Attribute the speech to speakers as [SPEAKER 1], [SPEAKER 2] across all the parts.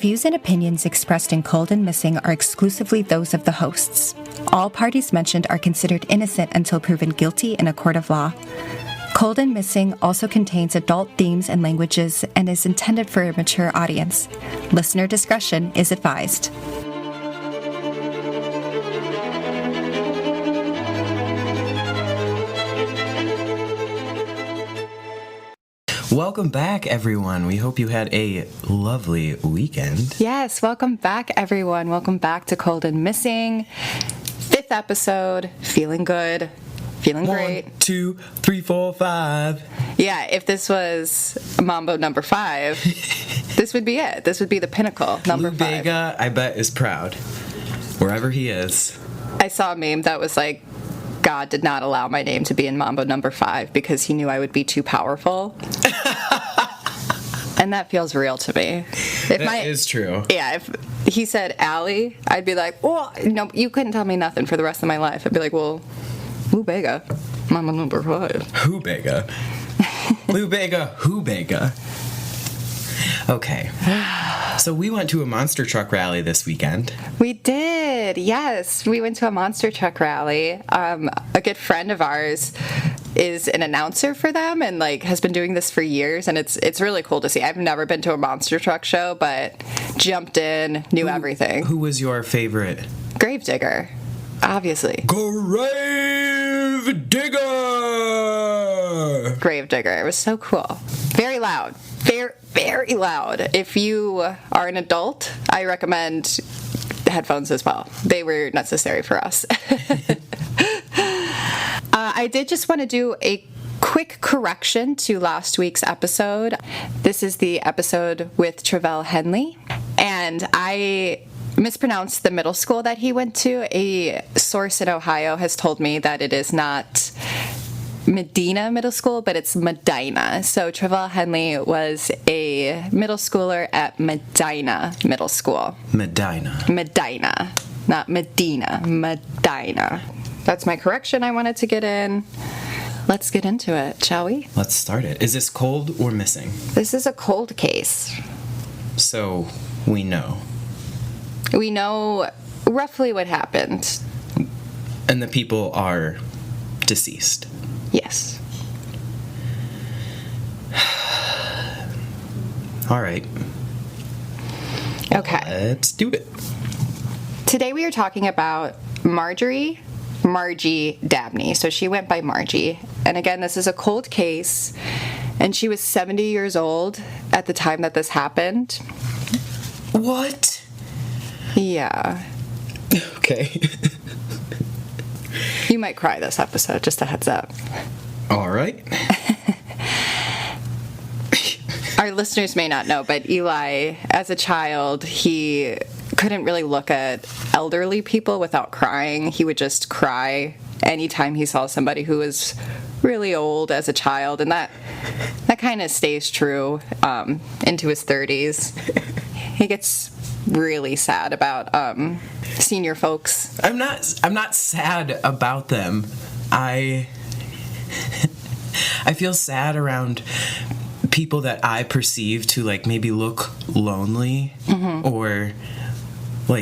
[SPEAKER 1] views and opinions expressed in Cold and Missing are exclusively those of the hosts. All parties mentioned are considered innocent until proven guilty in a court of law. Cold and Missing also contains adult themes and languages and is intended for a mature audience. Listener discretion is advised.
[SPEAKER 2] Welcome back, everyone. We hope you had a lovely weekend.
[SPEAKER 1] Yes, welcome back, everyone. Welcome back to Cold and Missing. 5th episode. Feeling good. Feeling great.
[SPEAKER 2] 1, 2, 3, 4, 5.
[SPEAKER 1] Yeah, if this was Mambo number 5, this would be it. This would be the pinnacle, number 5.
[SPEAKER 2] Lou Bega, I bet, is proud. Wherever he is.
[SPEAKER 1] I saw a meme that was like, God did not allow my name to be in Mambo number 5 because he knew I would be too powerful. And that feels real to me.
[SPEAKER 2] That is true.
[SPEAKER 1] Yeah, if he said Ali, I'd be like, well, no, you couldn't tell me nothing for the rest of my life. I'd be like, well, Lou Bega, Mambo number 5.
[SPEAKER 2] Who Bega? Lou Bega, who Bega? Okay. So we went to a monster truck rally this weekend.
[SPEAKER 1] We did, yes. We went to a monster truck rally. A good friend of ours is an announcer for them and has been doing this for years, and it's really cool to see. I've never been to a monster truck show, but jumped in, knew everything.
[SPEAKER 2] Who was your favorite?
[SPEAKER 1] Gravedigger, obviously.
[SPEAKER 2] Gravedigger!
[SPEAKER 1] Gravedigger. It was so cool. Very loud. Very loud. If you are an adult, I recommend headphones as well. They were necessary for us. I did just want to do a quick correction to last week's episode. This is the episode with Travell Henley, and I mispronounced the middle school that he went to. A source in Ohio has told me that it is not Medina Middle School, but it's Medina. So Travell Henley was a middle schooler at Medina Middle School.
[SPEAKER 2] Medina,
[SPEAKER 1] not Medina. Medina. That's my correction I wanted to get in. Let's get into it, shall we?
[SPEAKER 2] Let's start it. Is this cold or missing?
[SPEAKER 1] This is a cold case.
[SPEAKER 2] So we know.
[SPEAKER 1] We know roughly what happened.
[SPEAKER 2] And the people are deceased.
[SPEAKER 1] Yes.
[SPEAKER 2] All right.
[SPEAKER 1] Okay.
[SPEAKER 2] Let's do it.
[SPEAKER 1] Today we are talking about Margie Dabney. So she went by Margie. And again, this is a cold case. And she was 70 years old at the time that this happened.
[SPEAKER 2] What?
[SPEAKER 1] Yeah.
[SPEAKER 2] Okay.
[SPEAKER 1] You might cry this episode, just a heads up.
[SPEAKER 2] All right.
[SPEAKER 1] Our listeners may not know, but Eli, as a child, he couldn't really look at elderly people without crying. He would just cry anytime he saw somebody who was really old as a child, and that kind of stays true into his 30s. He gets really sad about senior folks.
[SPEAKER 2] I'm not sad about them. I feel sad around people that I perceive to maybe look lonely, mm-hmm. or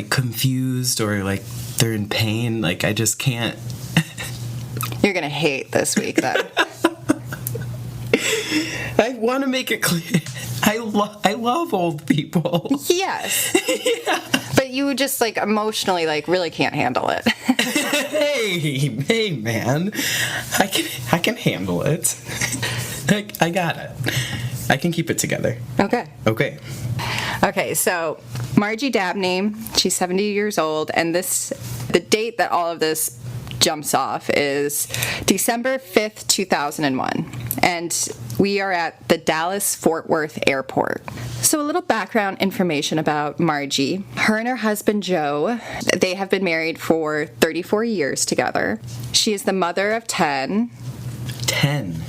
[SPEAKER 2] confused, or they're in pain. I just can't.
[SPEAKER 1] You're gonna hate this week then.
[SPEAKER 2] I want to make it clear. I love old people.
[SPEAKER 1] Yes.
[SPEAKER 2] Yeah.
[SPEAKER 1] But you just emotionally really can't handle it.
[SPEAKER 2] Hey man. I can handle it. I got it. I can keep it together.
[SPEAKER 1] Okay.
[SPEAKER 2] Okay,
[SPEAKER 1] so Margie Dabney, she's 70 years old, and the date that all of this jumps off is December 5th, 2001. And we are at the Dallas-Fort Worth Airport. So a little background information about Margie. Her and her husband, Joe, they have been married for 34 years together. She is the mother of 10.
[SPEAKER 2] 10?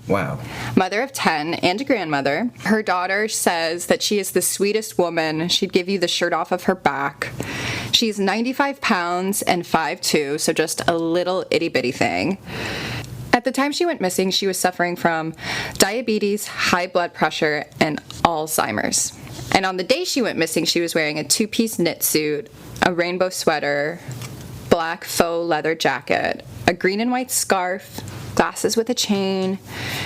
[SPEAKER 1] Wow. Mother of 10 and a grandmother. Her daughter says that she is the sweetest woman. She'd give you the shirt off of her back. She's 95 pounds and 5'2", so just a little itty-bitty thing. At the time she went missing, she was suffering from diabetes, high blood pressure, and Alzheimer's. And on the day she went missing, she was wearing a 2-piece knit suit, a rainbow sweater, black faux leather jacket, a green and white scarf, glasses with a chain,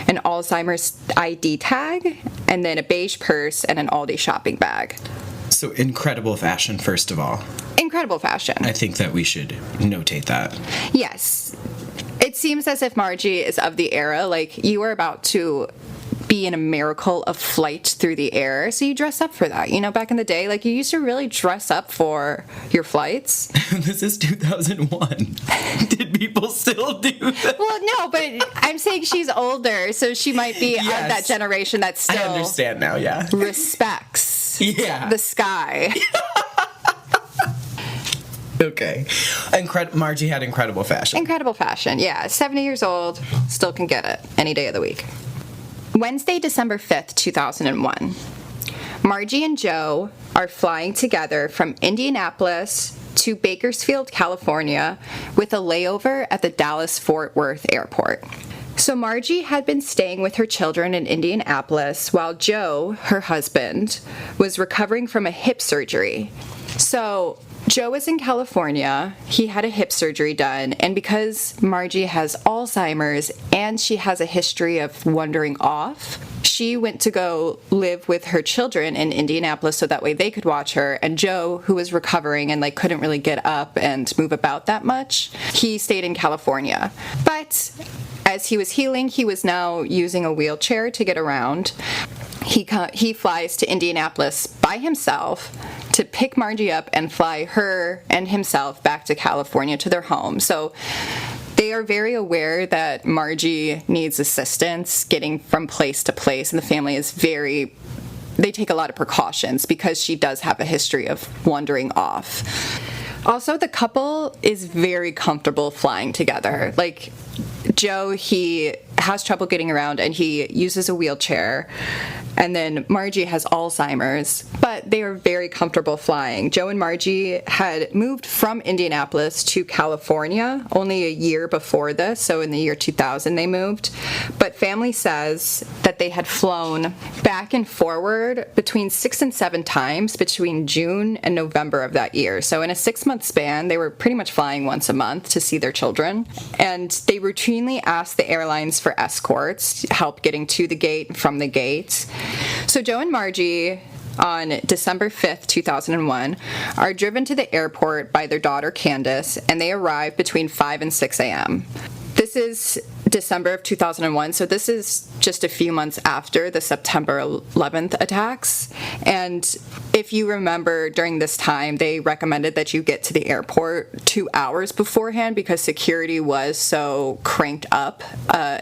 [SPEAKER 1] an Alzheimer's ID tag, and then a beige purse and an Aldi shopping bag.
[SPEAKER 2] So incredible fashion, first of all.
[SPEAKER 1] Incredible fashion.
[SPEAKER 2] I think that we should notate that.
[SPEAKER 1] Yes. It seems as if Margie is of the era, like, you are about to be in a miracle of flight through the air, so you dress up for that. You know, back in the day, like, you used to really dress up for your flights.
[SPEAKER 2] This is 2001. Did people still do that?
[SPEAKER 1] Well, no, but I'm saying she's older, so she might be of that generation that still
[SPEAKER 2] I understand now, yeah.
[SPEAKER 1] respects the sky.
[SPEAKER 2] Okay. Margie had incredible fashion.
[SPEAKER 1] Incredible fashion, yeah. 70 years old, still can get it any day of the week. Wednesday, December 5th, 2001. Margie and Joe are flying together from Indianapolis to Bakersfield, California, with a layover at the Dallas-Fort Worth airport. So Margie had been staying with her children in Indianapolis while Joe, her husband, was recovering from a hip surgery. So Joe was in California, he had a hip surgery done, and because Margie has Alzheimer's and she has a history of wandering off, she went to go live with her children in Indianapolis so that way they could watch her, and Joe, who was recovering and like couldn't really get up and move about that much, he stayed in California. But as he was healing, he was now using a wheelchair to get around. He flies to Indianapolis by himself to pick Margie up and fly her and himself back to California to their home. So they are very aware that Margie needs assistance getting from place to place, and the family is they take a lot of precautions because she does have a history of wandering off. Also, the couple is very comfortable flying together. Like, Joe, he has trouble getting around and he uses a wheelchair. And then Margie has Alzheimer's, but they are very comfortable flying. Joe and Margie had moved from Indianapolis to California only a year before this, so in the year 2000 they moved. But family says that they had flown back and forward between 6 and 7 times between June and November of that year. So in a 6-month span, they were pretty much flying once a month to see their children. And they routinely asked the airlines for escorts, help getting to the gate and from the gate. So Joe and Margie, on December 5th, 2001, are driven to the airport by their daughter Candace, and they arrive between 5 and 6 a.m. This is December of 2001, so this is just a few months after the September 11th attacks. And if you remember, during this time, they recommended that you get to the airport 2 hours beforehand because security was so cranked up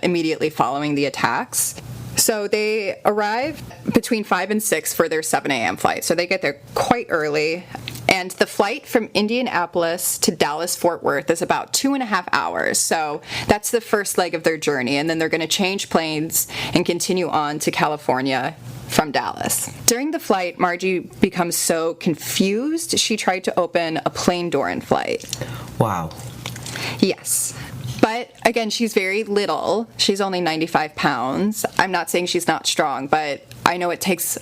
[SPEAKER 1] immediately following the attacks. So they arrive between 5 and 6 for their 7 a.m. flight. So they get there quite early. And the flight from Indianapolis to Dallas-Fort Worth is about 2.5 hours. So that's the first leg of their journey. And then they're going to change planes and continue on to California from Dallas. During the flight, Margie becomes so confused, she tried to open a plane door in flight.
[SPEAKER 2] Wow.
[SPEAKER 1] Yes. But again, she's very little. She's only 95 pounds. I'm not saying she's not strong, but I know it takes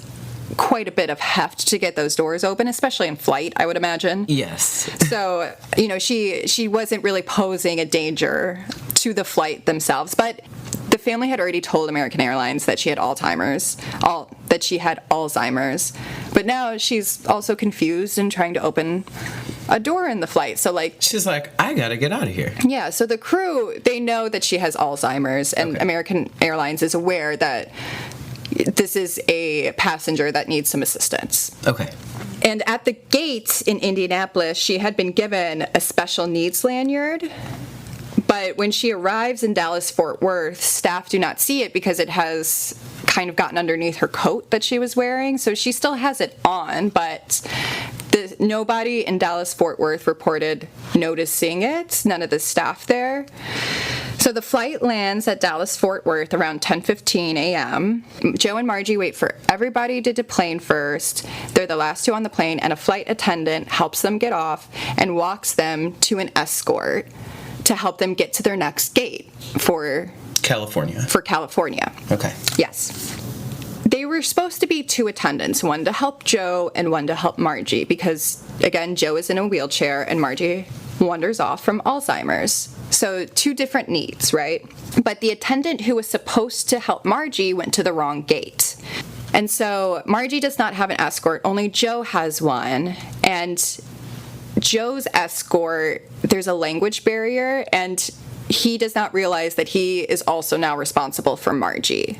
[SPEAKER 1] quite a bit of heft to get those doors open, especially in flight, I would imagine.
[SPEAKER 2] Yes.
[SPEAKER 1] So, you know, she wasn't really posing a danger to the flight themselves, but the family had already told American Airlines that she had Alzheimer's, but now she's also confused and trying to open a door in the flight. So, like,
[SPEAKER 2] she's like, I gotta get out of here.
[SPEAKER 1] Yeah, so the crew, they know that she has Alzheimer's, and okay. American Airlines is aware that this is a passenger that needs some assistance.
[SPEAKER 2] Okay.
[SPEAKER 1] And at the gate in Indianapolis, she had been given a special needs lanyard. But when she arrives in Dallas-Fort Worth, staff do not see it because it has kind of gotten underneath her coat that she was wearing. So she still has it on, but nobody in Dallas-Fort Worth reported noticing it, none of the staff there. So the flight lands at Dallas-Fort Worth around 10:15 a.m. Joe and Margie wait for everybody to deplane first. They're the last two on the plane, and a flight attendant helps them get off and walks them to an escort to help them get to their next gate for
[SPEAKER 2] California.
[SPEAKER 1] For California.
[SPEAKER 2] Okay.
[SPEAKER 1] Yes. They were supposed to be two attendants, one to help Joe and one to help Margie, because, again, Joe is in a wheelchair and Margie wanders off from Alzheimer's. So two different needs, right? But the attendant who was supposed to help Margie went to the wrong gate. And so Margie does not have an escort, only Joe has one. And Joe's escort, there's a language barrier, and he does not realize that he is also now responsible for Margie.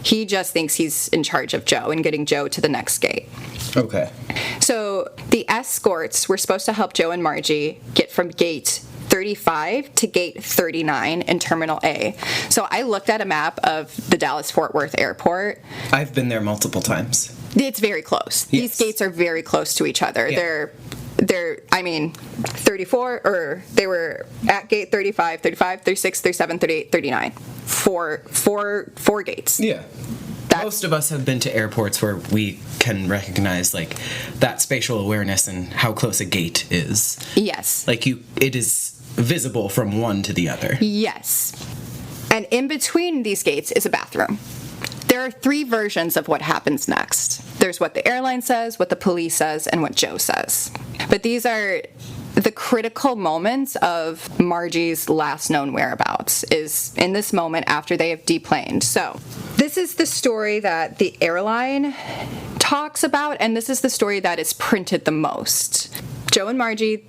[SPEAKER 1] He just thinks he's in charge of Joe and getting Joe to the next gate.
[SPEAKER 2] Okay.
[SPEAKER 1] So the escorts were supposed to help Joe and Margie get from gate 35 to gate 39 in Terminal A. So I looked at a map of the Dallas-Fort Worth Airport.
[SPEAKER 2] I've been there multiple times.
[SPEAKER 1] It's very close.
[SPEAKER 2] Yes.
[SPEAKER 1] These gates are very close to each other.
[SPEAKER 2] Yeah.
[SPEAKER 1] They're 34, or they were at gate 35, 36, 37, 38, 39. Four gates.
[SPEAKER 2] Yeah. Most of us have been to airports where we can recognize, like, that spatial awareness and how close a gate is.
[SPEAKER 1] Yes.
[SPEAKER 2] Like, it is visible from one to the other.
[SPEAKER 1] Yes. And in between these gates is a bathroom. There are three versions of what happens next. There's what the airline says, what the police says, and what Joe says. But these are the critical moments of Margie's last known whereabouts, is in this moment after they have deplaned. So this is the story that the airline talks about, and this is the story that is printed the most. Joe and Margie,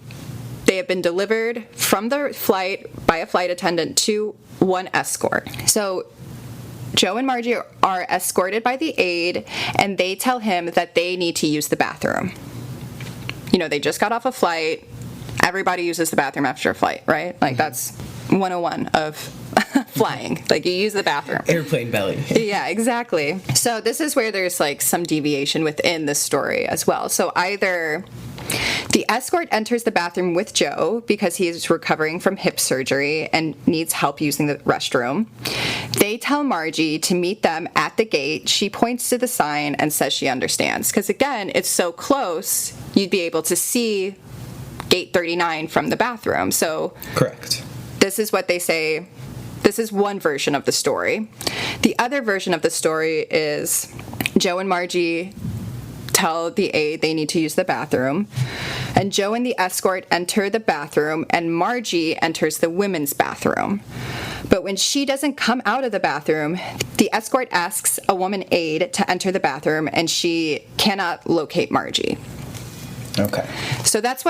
[SPEAKER 1] they have been delivered from the flight by a flight attendant to one escort. So Joe and Margie are escorted by the aide, and they tell him that they need to use the bathroom. You know, they just got off a flight. Everybody uses the bathroom after a flight, right? Like, that's 101 of flying. Like, you use the bathroom.
[SPEAKER 2] Airplane belly.
[SPEAKER 1] Yeah, exactly. So this is where there's, like, some deviation within the story as well. So either the escort enters the bathroom with Joe because he is recovering from hip surgery and needs help using the restroom. They tell Margie to meet them at the gate. She points to the sign and says she understands. Because, again, it's so close, you'd be able to see gate 39 from the bathroom. So
[SPEAKER 2] correct.
[SPEAKER 1] This is what they say. This is one version of the story. The other version of the story is Joe and Margie tell the aide they need to use the bathroom, and Joe and the escort enter the bathroom, and Margie enters the women's bathroom. But when she doesn't come out of the bathroom, the escort asks a woman aide to enter the bathroom, and she cannot locate Margie.
[SPEAKER 2] Okay.
[SPEAKER 1] So that's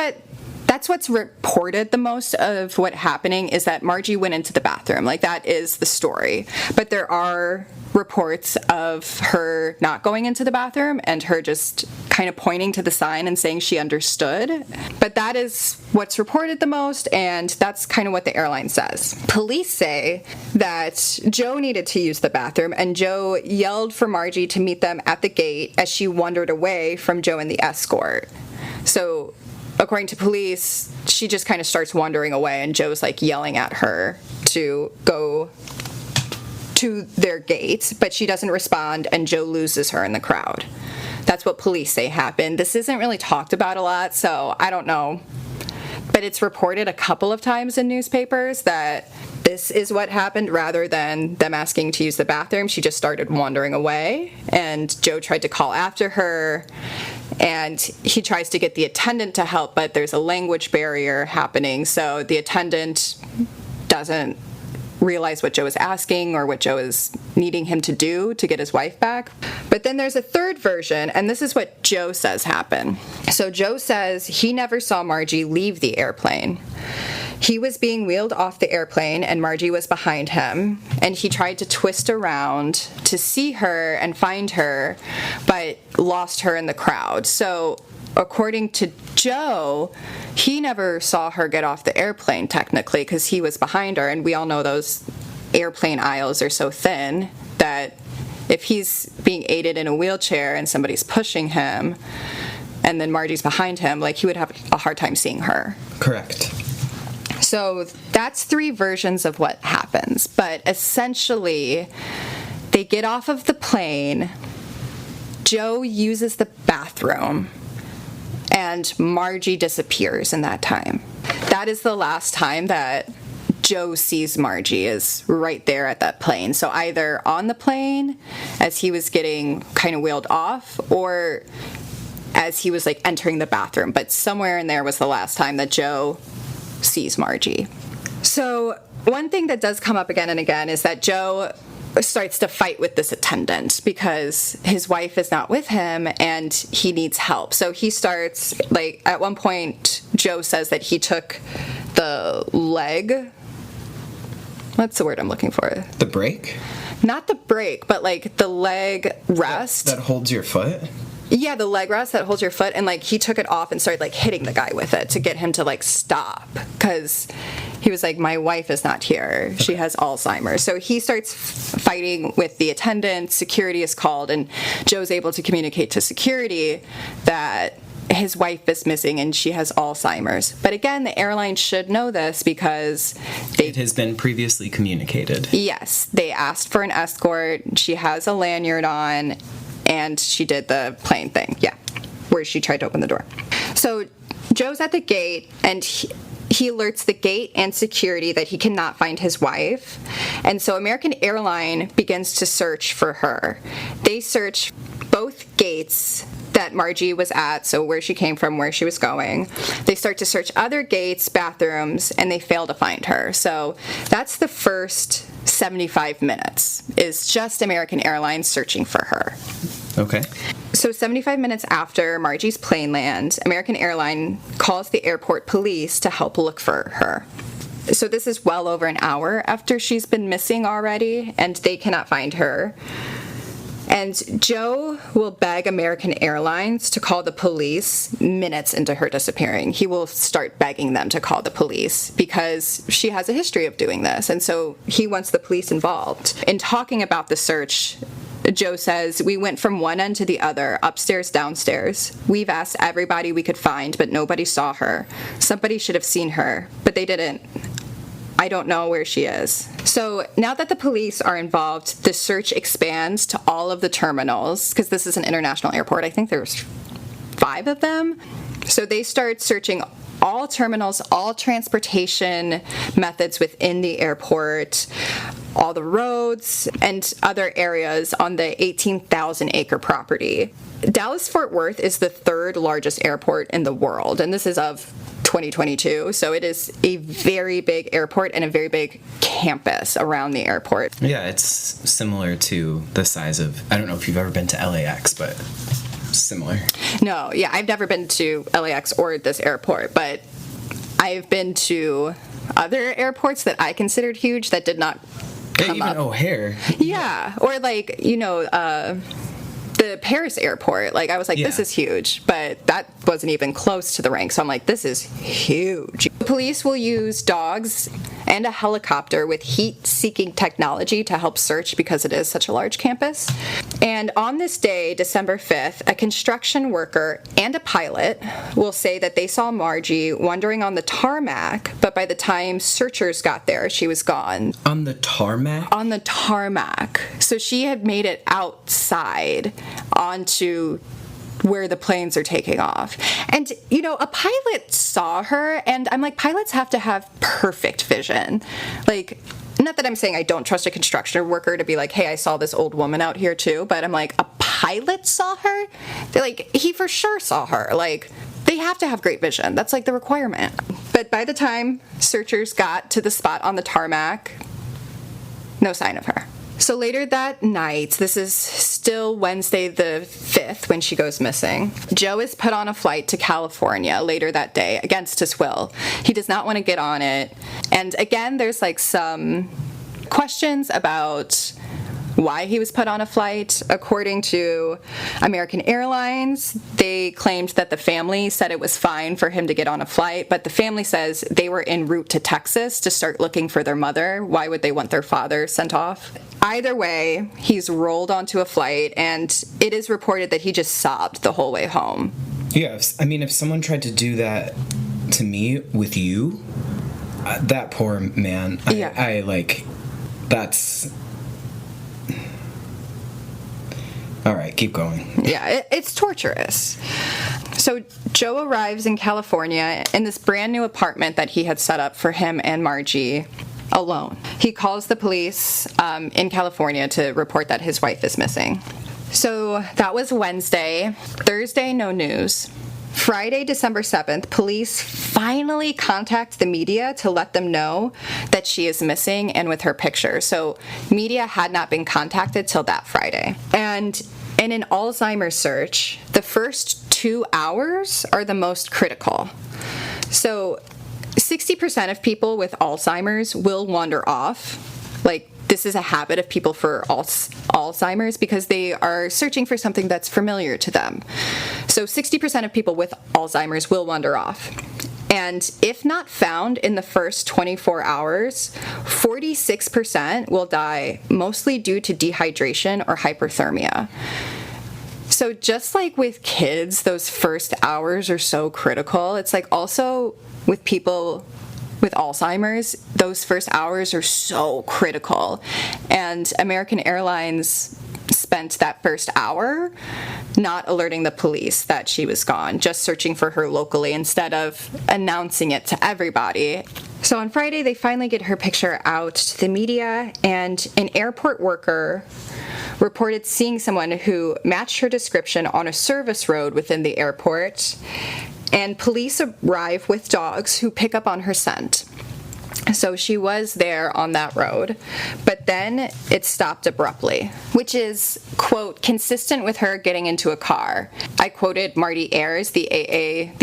[SPEAKER 1] what's reported the most of what happening, is that Margie went into the bathroom. Like, that is the story. But there are reports of her not going into the bathroom and her just kind of pointing to the sign and saying she understood. But that is what's reported the most, and that's kind of what the airline says. Police say that Joe needed to use the bathroom, and Joe yelled for Margie to meet them at the gate as she wandered away from Joe and the escort. So according to police, she just kind of starts wandering away, and Joe's like yelling at her to go to their gate, but she doesn't respond, and Joe loses her in the crowd. That's what police say happened. This isn't really talked about a lot, so I don't know. But it's reported a couple of times in newspapers that this is what happened, rather than them asking to use the bathroom. She just started wandering away, and Joe tried to call after her, and he tries to get the attendant to help, but there's a language barrier happening, so the attendant doesn't realize what Joe is asking or what Joe is needing him to do to get his wife back. But then there's a third version, and this is what Joe says happened. So Joe says he never saw Margie leave the airplane. He was being wheeled off the airplane, and Margie was behind him, and he tried to twist around to see her and find her, but lost her in the crowd. So according to Joe, he never saw her get off the airplane, technically, because he was behind her, and we all know those airplane aisles are so thin that if he's being aided in a wheelchair and somebody's pushing him, and then Margie's behind him, like, he would have a hard time seeing her.
[SPEAKER 2] Correct.
[SPEAKER 1] So that's three versions of what happens, but essentially, they get off of the plane, Joe uses the bathroom, and Margie disappears in that time. That is the last time that Joe sees Margie is right there at that plane. So either on the plane as he was getting kind of wheeled off, or as he was like entering the bathroom. But somewhere in there was the last time that Joe sees Margie. So one thing that does come up again and again is that Joe starts to fight with this attendant because his wife is not with him and he needs help. So he starts, like, at one point, Joe says that he took the leg. What's the word I'm looking for?
[SPEAKER 2] The brake?
[SPEAKER 1] Not the brake, but like the leg rest.
[SPEAKER 2] That holds your foot?
[SPEAKER 1] Yeah, the leg rest that holds your foot, and like he took it off and started like hitting the guy with it to get him to like stop, because he was like, my wife is not here, she has Alzheimer's. So he starts fighting with the attendant. Security is called, and Joe's able to communicate to security that his wife is missing and she has Alzheimer's. But again, the airline should know this because
[SPEAKER 2] it has been previously communicated.
[SPEAKER 1] Yes, they asked for an escort. She has a lanyard on, and she did the plane thing, where she tried to open the door. So Joe's at the gate, and he alerts the gate and security that he cannot find his wife. And so American Airline begins to search for her. They search both gates that Margie was at, so where she came from, where she was going. They start to search other gates, bathrooms, and they fail to find her. So that's the first 75 minutes, is just American Airlines searching for her.
[SPEAKER 2] Okay.
[SPEAKER 1] So 75 minutes after Margie's plane lands, American Airlines calls the airport police to help look for her. So this is well over an hour after she's been missing already, and they cannot find her. And Joe will beg American Airlines to call the police minutes into her disappearing. He will start begging them to call the police because she has a history of doing this, and so he wants the police involved. In talking about the search, Joe says, we went from one end to the other, upstairs, downstairs. We've asked everybody we could find, but nobody saw her. Somebody should have seen her, but they didn't. I don't know where she is. So now that the police are involved, the search expands to all of the terminals, because this is an international airport. I think there's 5 of them. So they start searching all terminals, all transportation methods within the airport, all the roads, and other areas on the 18,000-acre property. Dallas-Fort Worth is the 3rd largest airport in the world, and this is of 2022, so it is a very big airport and a very big campus around the airport.
[SPEAKER 2] Yeah, it's similar to the size of, I don't know if you've ever been to LAX, but similar.
[SPEAKER 1] No, yeah, I've never been to LAX or this airport, but I've been to other airports that I considered huge that did not come
[SPEAKER 2] even
[SPEAKER 1] up.
[SPEAKER 2] O'Hare.
[SPEAKER 1] Yeah, or like, the Paris airport, like I was like, this is huge, but that wasn't even close to the rank, so I'm like, this is huge. The police will use dogs and a helicopter with heat-seeking technology to help search because it is such a large campus. And on this day, December 5th, a construction worker and a pilot will say that they saw Margie wandering on the tarmac, but by the time searchers got there, she was gone.
[SPEAKER 2] On the tarmac?
[SPEAKER 1] On the tarmac. So she had made it outside onto where the planes are taking off. And, a pilot saw her, and I'm like, pilots have to have perfect vision. Like, not that I'm saying I don't trust a construction worker to be like, hey, I saw this old woman out here too, but I'm like, a pilot saw her? They're like, he for sure saw her. Like, they have to have great vision. That's like the requirement. But by the time searchers got to the spot on the tarmac, no sign of her. So later that night, this is still Wednesday the 5th when she goes missing, Joe is put on a flight to California later that day against his will. He does not want to get on it. And again, there's like some questions about why he was put on a flight. According to American Airlines, they claimed that the family said it was fine for him to get on a flight, but the family says they were en route to Texas to start looking for their mother. Why would they want their father sent off? Either way, he's rolled onto a flight, and it is reported that he just sobbed the whole way home.
[SPEAKER 2] Yeah, if someone tried to do that to me with you, that poor man, that's... All right, keep going.
[SPEAKER 1] Yeah, it's torturous. So Joe arrives in California in this brand new apartment that he had set up for him and Margie. alone. He calls the police in California to report that his wife is missing. So that was Wednesday. Thursday, no news. Friday, December 7th, police finally contact the media to let them know that she is missing and with her picture. So media had not been contacted till that Friday. And in an Alzheimer's search, the first 2 hours are the most critical. So 60% of people with Alzheimer's will wander off. Like, this is a habit of people for Alzheimer's because they are searching for something that's familiar to them. So 60% of people with Alzheimer's will wander off. And if not found in the first 24 hours, 46% will die, mostly due to dehydration or hyperthermia. So just like with kids, those first hours are so critical. It's like also with people with Alzheimer's, those first hours are so critical. And American Airlines spent that first hour not alerting the police that she was gone, just searching for her locally instead of announcing it to everybody. So on Friday, they finally get her picture out to the media, and an airport worker reported seeing someone who matched her description on a service road within the airport, and police arrive with dogs who pick up on her scent. So she was there on that road, but then it stopped abruptly, which is, quote, consistent with her getting into a car. I quoted Marty Ayers, the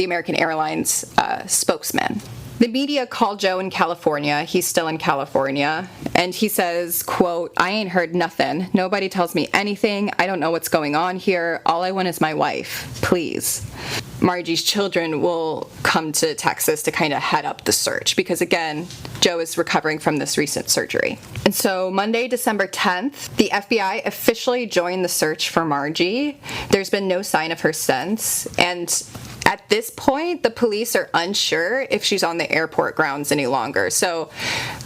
[SPEAKER 1] American Airlines spokesman. The media called Joe in California. He's still in California. And he says, quote, I ain't heard nothing. Nobody tells me anything. I don't know what's going on here. All I want is my wife. Please. Margie's children will come to Texas to kind of head up the search because, again, Joe is recovering from this recent surgery. And so Monday, December 10th, the FBI officially joined the search for Margie. There's been no sign of her since. And at this point, the police are unsure if she's on the airport grounds any longer. So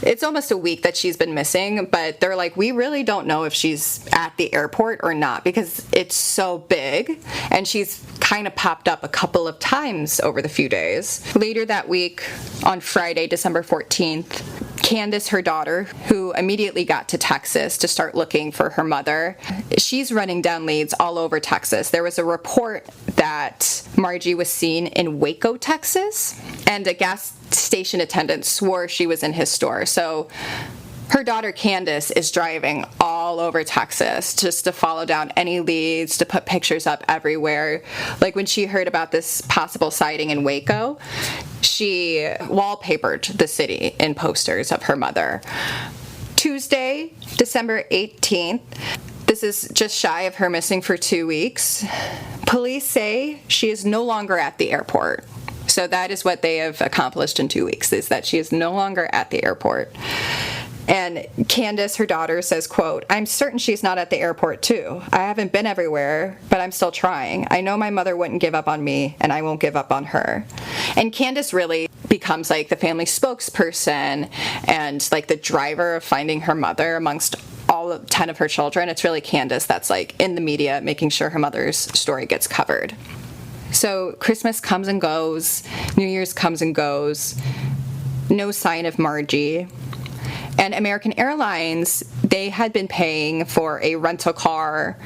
[SPEAKER 1] it's almost a week that she's been missing, but they're like, we really don't know if she's at the airport or not because it's so big, and she's kind of popped up a couple of times over the few days. Later that week, on Friday, December 14th, Candace, her daughter, who immediately got to Texas to start looking for her mother, she's running down leads all over Texas. There was a report that Margie was seen in Waco, Texas, and a gas station attendant swore she was in his store. So her daughter Candace is driving all over Texas just to follow down any leads, to put pictures up everywhere. Like when she heard about this possible sighting in Waco, she wallpapered the city in posters of her mother. Tuesday, December 18th, this is just shy of her missing for 2 weeks. Police say she is no longer at the airport. So that is what they have accomplished in 2 weeks, is that she is no longer at the airport. And Candace, her daughter, says, quote, I'm certain she's not at the airport too. I haven't been everywhere, but I'm still trying. I know my mother wouldn't give up on me, and I won't give up on her. And Candace really becomes like the family spokesperson and like the driver of finding her mother amongst all 10 of her children. It's really Candace that's like in the media making sure her mother's story gets covered. So Christmas comes and goes, New Year's comes and goes, no sign of Margie. And American Airlines, they had been paying for a rental car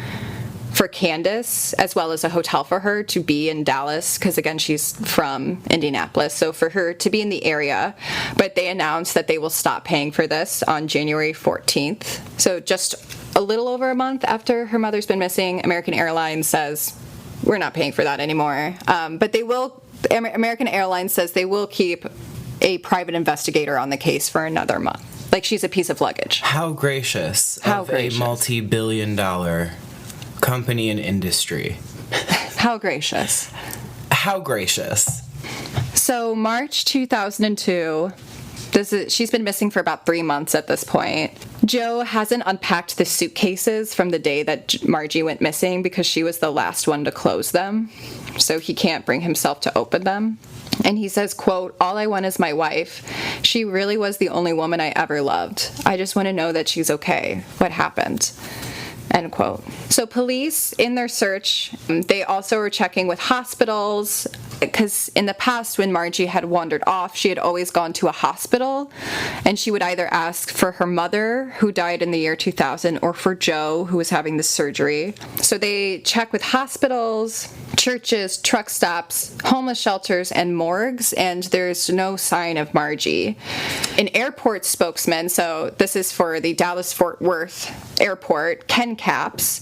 [SPEAKER 1] for Candace, as well as a hotel for her to be in Dallas, because again, she's from Indianapolis, so for her to be in the area. But they announced that they will stop paying for this on January 14th. So just a little over a month after her mother's been missing, American Airlines says, we're not paying for that anymore. But they will, American Airlines says they will keep a private investigator on the case for another month. Like she's a piece of luggage.
[SPEAKER 2] How gracious
[SPEAKER 1] How
[SPEAKER 2] of
[SPEAKER 1] gracious.
[SPEAKER 2] A multi-billion-dollar company and industry.
[SPEAKER 1] How gracious.
[SPEAKER 2] How gracious.
[SPEAKER 1] So March 2002, she's been missing for about 3 months at this point. Joe hasn't unpacked the suitcases from the day that Margie went missing because she was the last one to close them. So he can't bring himself to open them. And he says, quote, all I want is my wife. She really was the only woman I ever loved. I just want to know that she's okay. What happened? End quote. So police, in their search, they also were checking with hospitals, because in the past when Margie had wandered off, she had always gone to a hospital, and she would either ask for her mother, who died in the year 2000, or for Joe, who was having the surgery. So they check with hospitals, churches, truck stops, homeless shelters, and morgues, and there's no sign of Margie. An airport spokesman, so this is for the Dallas-Fort Worth Airport, Ken Capps,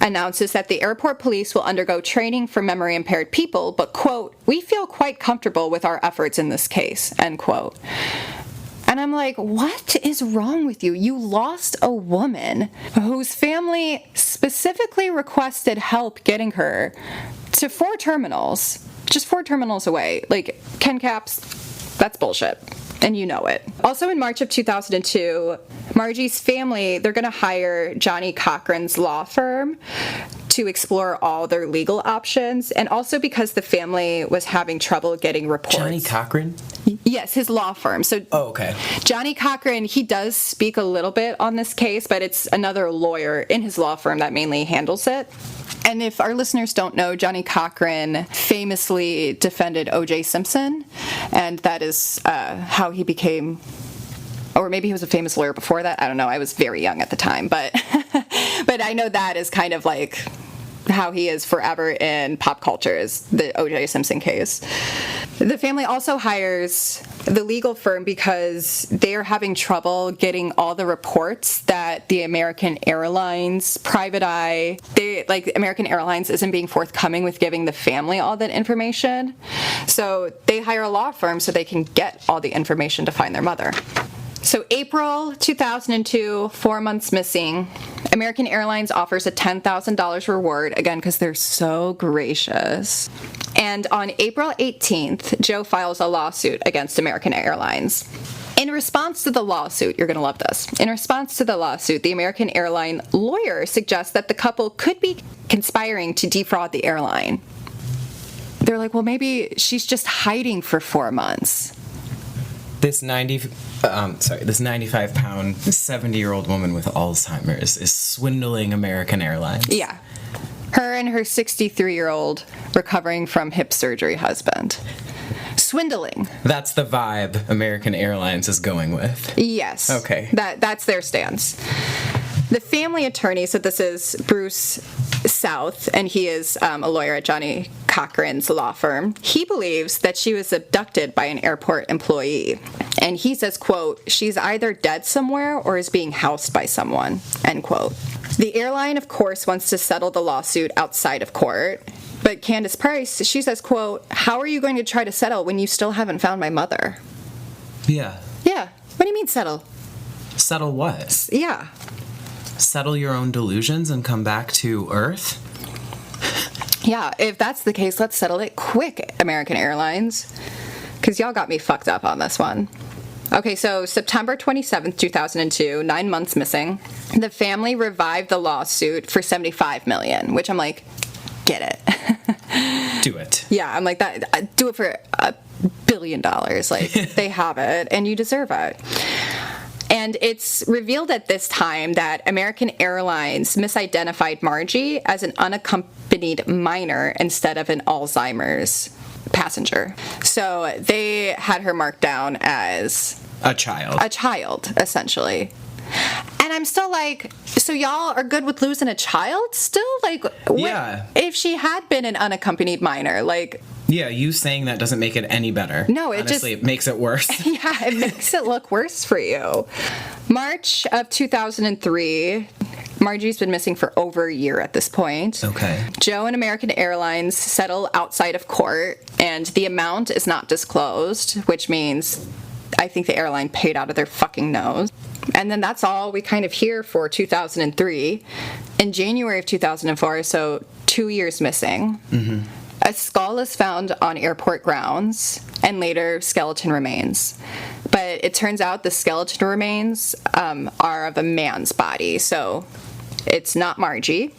[SPEAKER 1] announces that the airport police will undergo training for memory-impaired people, but, quote, "we feel quite comfortable with our efforts in this case," end quote. And I'm like, what is wrong with you? You lost a woman whose family specifically requested help getting her to 4 terminals, just 4 terminals away. Like, Ken Capps, that's bullshit. And you know it. Also in March of 2002, Margie's family, they're going to hire Johnny Cochran's law firm to explore all their legal options, and also because the family was having trouble getting reports.
[SPEAKER 2] Johnny Cochran?
[SPEAKER 1] Yes, his law firm. So
[SPEAKER 2] okay.
[SPEAKER 1] Johnny Cochran, he does speak a little bit on this case, but it's another lawyer in his law firm that mainly handles it. And if our listeners don't know, Johnny Cochran famously defended O.J. Simpson, and that is how he became, or maybe he was a famous lawyer before that. I don't know. I was very young at the time, but but I know that is kind of like how he is forever in pop culture, is the O.J. Simpson case. The family also hires the legal firm because they are having trouble getting all the reports that the American Airlines private eye, American Airlines isn't being forthcoming with giving the family all that information. So they hire a law firm so they can get all the information to find their mother. So April 2002, 4 months missing. American Airlines offers a $10,000 reward, again, because they're so gracious. And on April 18th, Joe files a lawsuit against American Airlines. In response to the lawsuit, you're going to love this. In response to the lawsuit, the American airline lawyer suggests that the couple could be conspiring to defraud the airline. They're like, well, maybe she's just hiding for 4 months.
[SPEAKER 2] This 95-pound, 70-year-old woman with Alzheimer's is swindling American Airlines.
[SPEAKER 1] Yeah. Her and her 63-year-old recovering from hip surgery husband. Swindling.
[SPEAKER 2] That's the vibe American Airlines is going with.
[SPEAKER 1] Yes.
[SPEAKER 2] Okay.
[SPEAKER 1] That's their stance. The family attorney, so this is Bruce South, and he is a lawyer at Johnny Cochran's law firm. He believes that she was abducted by an airport employee. And he says, quote, "she's either dead somewhere or is being housed by someone," end quote. The airline, of course, wants to settle the lawsuit outside of court. But Candace Price, she says, quote, "how are you going to try to settle when you still haven't found my mother?"
[SPEAKER 2] Yeah.
[SPEAKER 1] Yeah. What do you mean settle?
[SPEAKER 2] Settle what?
[SPEAKER 1] Yeah.
[SPEAKER 2] Settle your own delusions and come back to Earth?
[SPEAKER 1] Yeah, if that's the case, let's settle it quick, American Airlines. Because y'all got me fucked up on this one. Okay, so September 27th, 2002, 9 months missing. The family revived the lawsuit for $75 million, which I'm like, get it.
[SPEAKER 2] Do it.
[SPEAKER 1] Yeah, I'm like, that. Do it for $1 billion. Like, they have it, and you deserve it. And it's revealed at this time that American Airlines misidentified Margie as an unaccompanied minor instead of an Alzheimer's passenger. So they had her marked down as
[SPEAKER 2] a child.
[SPEAKER 1] A child, essentially. And I'm still like, so y'all are good with losing a child still? Like,
[SPEAKER 2] yeah.
[SPEAKER 1] If she had been an unaccompanied minor, like...
[SPEAKER 2] Yeah, you saying that doesn't make it any better.
[SPEAKER 1] No,
[SPEAKER 2] Honestly, it makes it worse.
[SPEAKER 1] Yeah, it makes it look worse for you. March of 2003, Margie's been missing for over a year at this point.
[SPEAKER 2] Okay.
[SPEAKER 1] Joe and American Airlines settle outside of court, and the amount is not disclosed, which means I think the airline paid out of their fucking nose. And then that's all we kind of hear for 2003. In January of 2004, so 2 years missing. Mm-hmm. A skull is found on airport grounds, and later skeleton remains. But it turns out the skeleton remains are of a man's body, so it's not Margie.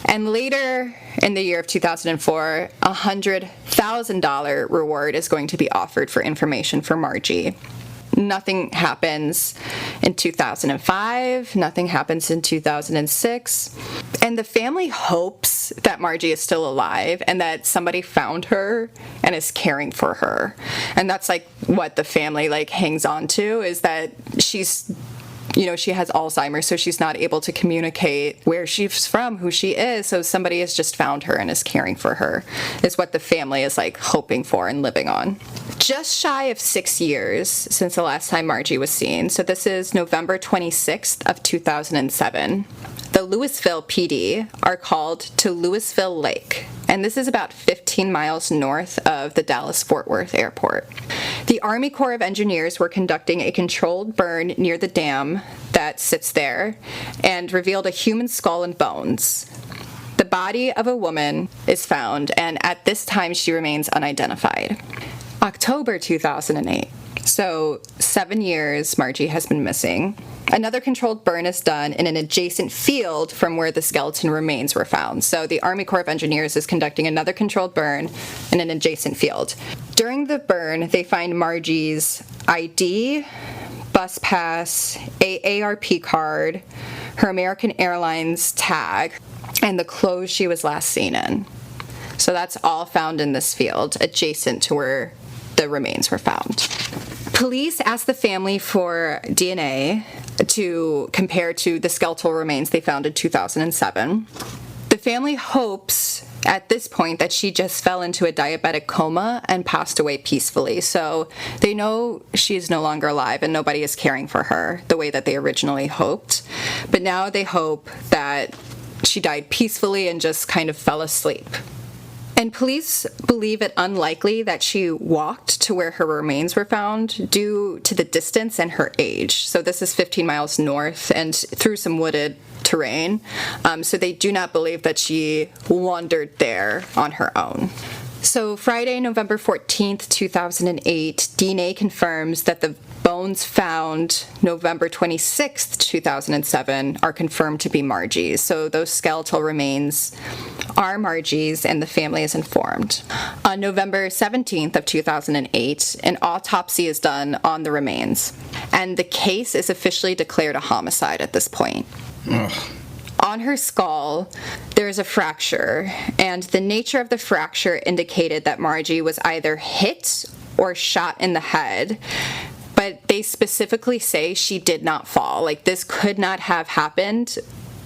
[SPEAKER 1] And later in the year of 2004, a $100,000 reward is going to be offered for information for Margie. Nothing happens in 2005. Nothing happens in 2006. And the family hopes that Margie is still alive and that somebody found her and is caring for her. And that's like what the family like hangs on to, is that she's, you know, she has Alzheimer's, so she's not able to communicate where she's from, who she is. So somebody has just found her and is caring for her, is what the family is like hoping for and living on. Just shy of 6 years since the last time Margie was seen. So this is November 26th of 2007. The Louisville PD are called to Louisville Lake, and this is about 15 miles north of the Dallas-Fort Worth airport. The Army Corps of Engineers were conducting a controlled burn near the dam that sits there and revealed a human skull and bones. The body of a woman is found, and at this time she remains unidentified. October 2008. So 7 years Margie has been missing. Another controlled burn is done in an adjacent field from where the skeleton remains were found. So the Army Corps of Engineers is conducting another controlled burn in an adjacent field. During the burn, they find Margie's ID, bus pass, AARP card, her American Airlines tag, and the clothes she was last seen in. So that's all found in this field, adjacent to where the remains were found. Police asked the family for DNA to compare to the skeletal remains they found in 2007. The family hopes at this point that she just fell into a diabetic coma and passed away peacefully. So they know she is no longer alive and nobody is caring for her the way that they originally hoped. But now they hope that she died peacefully and just kind of fell asleep. And police believe it unlikely that she walked to where her remains were found due to the distance and her age. So this is 15 miles north and through some wooded terrain. So they do not believe that she wandered there on her own. So Friday, November 14th, 2008, DNA confirms that the bones found November 26th, 2007 are confirmed to be Margie's. So those skeletal remains are Margie's and the family is informed. On November 17th of 2008, an autopsy is done on the remains, and the case is officially declared a homicide at this point.
[SPEAKER 2] Ugh.
[SPEAKER 1] On her skull, there is a fracture, and the nature of the fracture indicated that Margie was either hit or shot in the head, but they specifically say she did not fall. Like, this could not have happened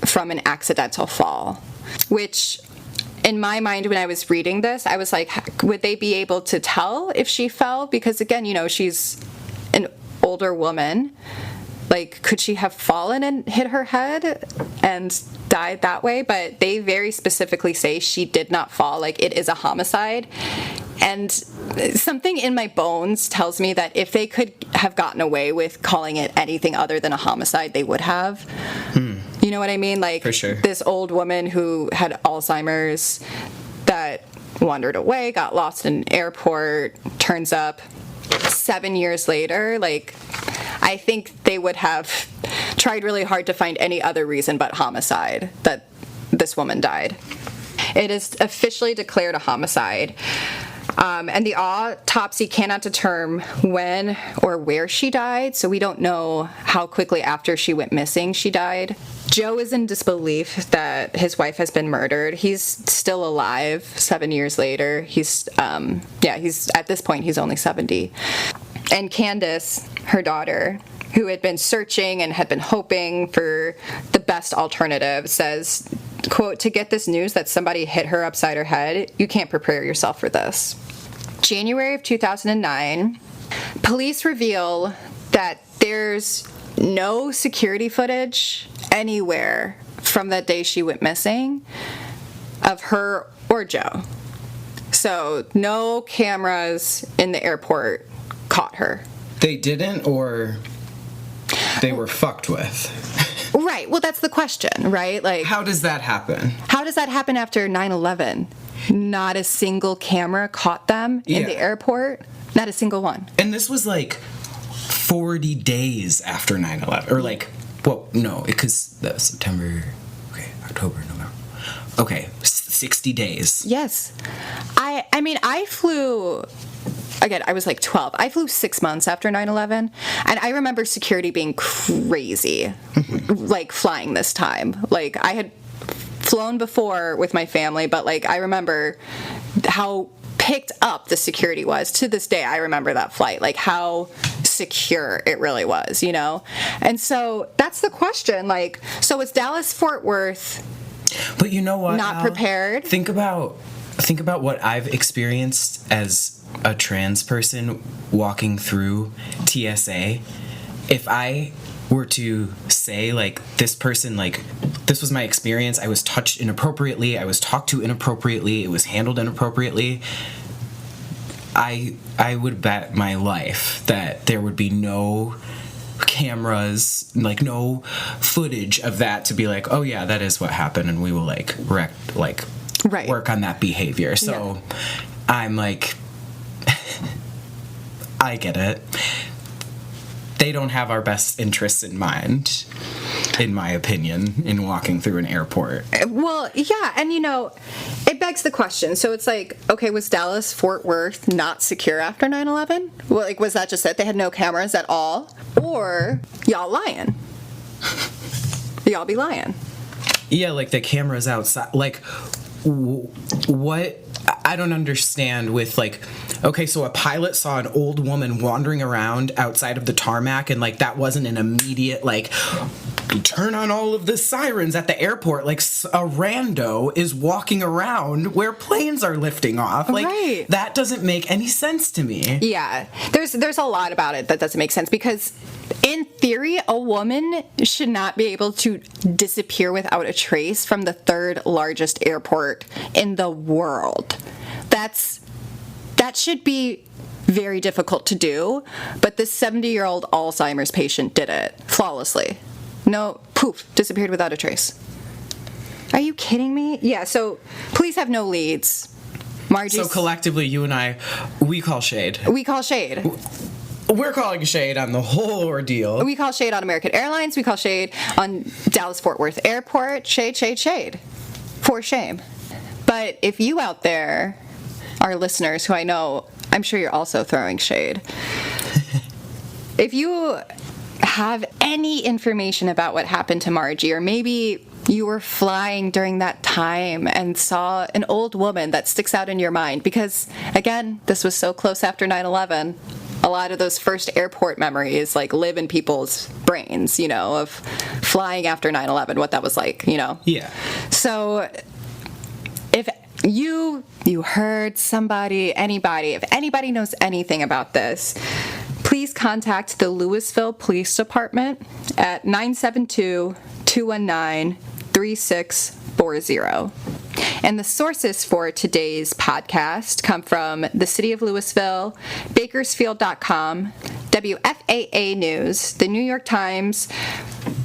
[SPEAKER 1] from an accidental fall, which in my mind, when I was reading this, I was like, would they be able to tell if she fell? Because again, you know, she's an older woman. Like, could she have fallen and hit her head and died that way? But they very specifically say she did not fall. Like, it is a homicide. And something in my bones tells me that if they could have gotten away with calling it anything other than a homicide, they would have. You know what I mean? Like,
[SPEAKER 2] for sure.
[SPEAKER 1] This old woman who had Alzheimer's that wandered away, got lost in an airport, turns up 7 years later. Like, I think they would have tried really hard to find any other reason but homicide that this woman died. It is officially declared a homicide. And the autopsy cannot determine when or where she died, so we don't know how quickly after she went missing she died. Joe is in disbelief that his wife has been murdered. He's still alive 7 years later. He's at this point, he's only 70. And Candace, her daughter, who had been searching and had been hoping for the best alternative, says, quote, "To get this news that somebody hit her upside her head, you can't prepare yourself for this." January of 2009, police reveal that there's no security footage anywhere from that day she went missing of her or Joe. So no cameras in the airport caught her.
[SPEAKER 2] They didn't, or they were fucked with?
[SPEAKER 1] Right. Well, that's the question, right? Like,
[SPEAKER 2] how does that happen?
[SPEAKER 1] How does that happen after 9/11? Not a single camera caught them in the airport. Not a single one.
[SPEAKER 2] And this was like 40 days after 9/11. Or like, well, no, because that was September, October, November. Okay, 60 days.
[SPEAKER 1] Yes. I mean, I flew again, I was like 12. I flew 6 months after 9/11, and I remember security being crazy, like flying this time. Like I had flown before with my family, but like I remember how picked up the security was. To this day, I remember that flight, like how secure it really was, you know? And so that's the question. Like, so was Dallas Fort Worth
[SPEAKER 2] But you know what?
[SPEAKER 1] not prepared?
[SPEAKER 2] Think about what I've experienced as a trans person walking through TSA. If I were to say, like, this person, like, this was my experience, I was touched inappropriately, I was talked to inappropriately, it was handled inappropriately, I would bet my life that there would be no cameras, like no footage of that to be like, oh yeah, that is what happened, and we will like
[SPEAKER 1] Right.
[SPEAKER 2] work on that behavior. So yeah. I'm like, I get it. They don't have our best interests in mind, in my opinion, in walking through an airport.
[SPEAKER 1] Well, yeah, and you know, it begs the question. So it's like, okay, was Dallas Fort Worth not secure after 9/11? Well, like, was that just it? They had no cameras at all? Or y'all lying? Y'all be lying.
[SPEAKER 2] Yeah, like the cameras outside. Like, what? I don't understand with, like, okay, so a pilot saw an old woman wandering around outside of the tarmac, and, like, that wasn't an immediate, like, turn on all of the sirens at the airport. Like, a rando is walking around where planes are lifting off. Like,
[SPEAKER 1] right.
[SPEAKER 2] That doesn't make any sense to me.
[SPEAKER 1] Yeah, there's a lot about it that doesn't make sense, because in theory, a woman should not be able to disappear without a trace from the third largest airport in the world. That should be very difficult to do, but this 70-year-old Alzheimer's patient did it flawlessly. No, poof, disappeared without a trace. Are you kidding me? Yeah, so police have no leads. Margie.
[SPEAKER 2] So collectively, you and I, we call shade.
[SPEAKER 1] We call shade.
[SPEAKER 2] We're calling shade on the whole ordeal.
[SPEAKER 1] We call shade on American Airlines. We call shade on Dallas Fort Worth Airport. Shade, shade, shade. For shame. But if you out there, our listeners, who I know, I'm sure you're also throwing shade. If you have any information about what happened to Margie, or maybe you were flying during that time and saw an old woman that sticks out in your mind, because, again, this was so close after 9/11. A lot of those first airport memories, like, live in people's brains, you know, of flying after 9/11, what that was like, you know?
[SPEAKER 2] Yeah.
[SPEAKER 1] So if you heard somebody, anybody, if anybody knows anything about this, please contact the Louisville Police Department at 972-219-3640. And the sources for today's podcast come from the City of Louisville, Bakersfield.com, WFAA News, the New York Times,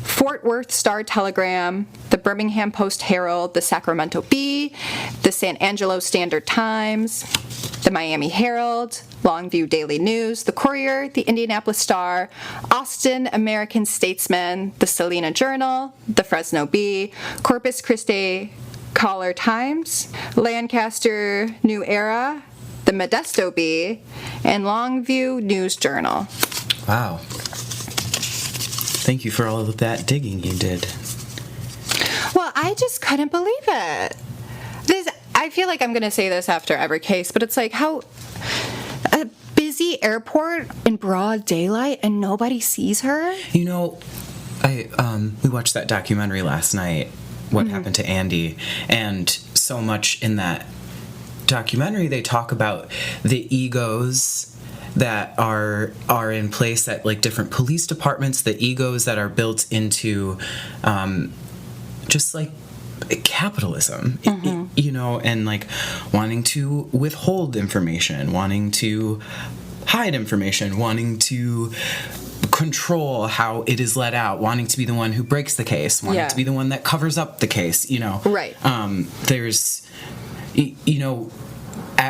[SPEAKER 1] Fort Worth Star-Telegram, the Birmingham Post-Herald, the Sacramento Bee, the San Angelo Standard-Times, the Miami Herald, Longview Daily News, the Courier, the Indianapolis Star, Austin American Statesman, the Salina Journal, the Fresno Bee, Corpus Christi Caller Times, Lancaster New Era, the Modesto Bee, and Longview News Journal.
[SPEAKER 2] Wow. Thank you for all of that digging you did.
[SPEAKER 1] Well, I just couldn't believe it. I feel like I'm going to say this after every case, but it's like, how a busy airport in broad daylight and nobody sees her?
[SPEAKER 2] You know, we watched that documentary last night, What Happened to Andy, and so much in that documentary they talk about the egos that are in place at, like, different police departments, the egos that are built into just, like, capitalism, you know, and, like, wanting to withhold information, wanting to hide information, wanting to control how it is let out, wanting to be the one who breaks the case, wanting to be the one that covers up the case, you know.
[SPEAKER 1] Right.
[SPEAKER 2] There's, you know,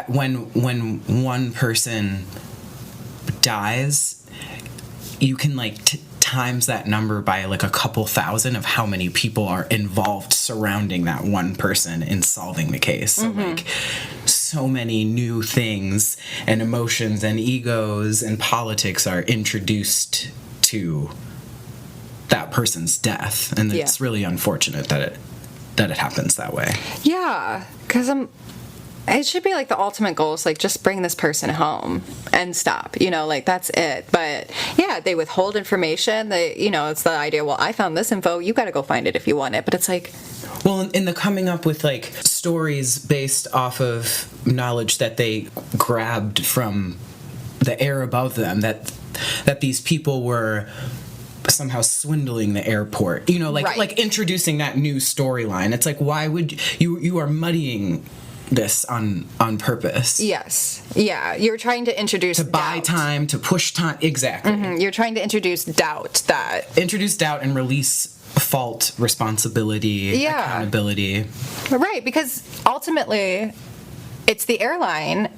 [SPEAKER 2] when one person dies, you can, like, times that number by, like, a couple thousand of how many people are involved surrounding that one person in solving the case. So, like, so many new things and emotions and egos and politics are introduced to that person's death, and it's really unfortunate that it happens that way.
[SPEAKER 1] Yeah, because it should be like the ultimate goal is like just bring this person home and stop, like that's it. But yeah, they withhold information. It's the idea, well, I found this info, you got to go find it if you want it. But it's like,
[SPEAKER 2] well, in the coming up with like stories based off of knowledge that they grabbed from the air above them, that these people were somehow swindling the airport, like introducing that new storyline. It's like, why would you are muddying this on purpose.
[SPEAKER 1] Yes. Yeah. You're trying to introduce
[SPEAKER 2] buy time, to push time. Exactly.
[SPEAKER 1] Mm-hmm. You're trying to introduce doubt
[SPEAKER 2] and release fault, responsibility, accountability.
[SPEAKER 1] Right, because ultimately it's the airline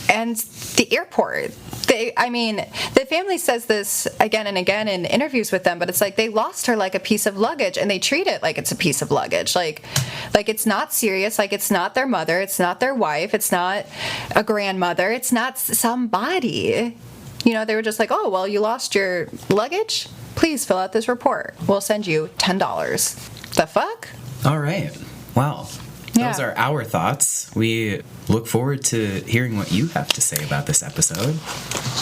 [SPEAKER 1] and the airport. The family says this again and again in interviews with them, but it's like they lost her like a piece of luggage, and they treat it like it's a piece of luggage. Like it's not serious. Like it's not their mother. It's not their wife. It's not a grandmother. It's not somebody. They were just like, oh, well, you lost your luggage? Please fill out this report. We'll send you $10. The fuck?
[SPEAKER 2] All right. Wow. Those are our thoughts. We look forward to hearing what you have to say about this episode.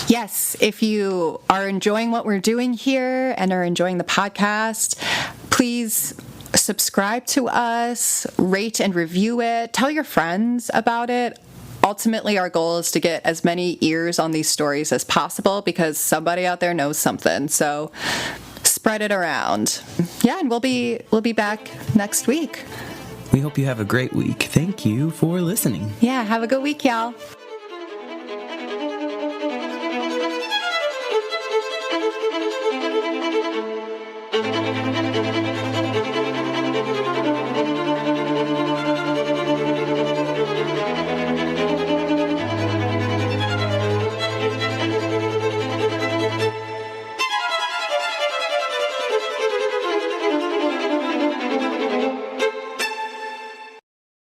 [SPEAKER 1] Yes, if you are enjoying what we're doing here and are enjoying the podcast, please subscribe to us, rate and review it, tell your friends about it. Ultimately, our goal is to get as many ears on these stories as possible because somebody out there knows something. So spread it around. Yeah, and we'll be back next week.
[SPEAKER 2] We hope you have a great week. Thank you for listening.
[SPEAKER 1] Yeah, have a good week, y'all.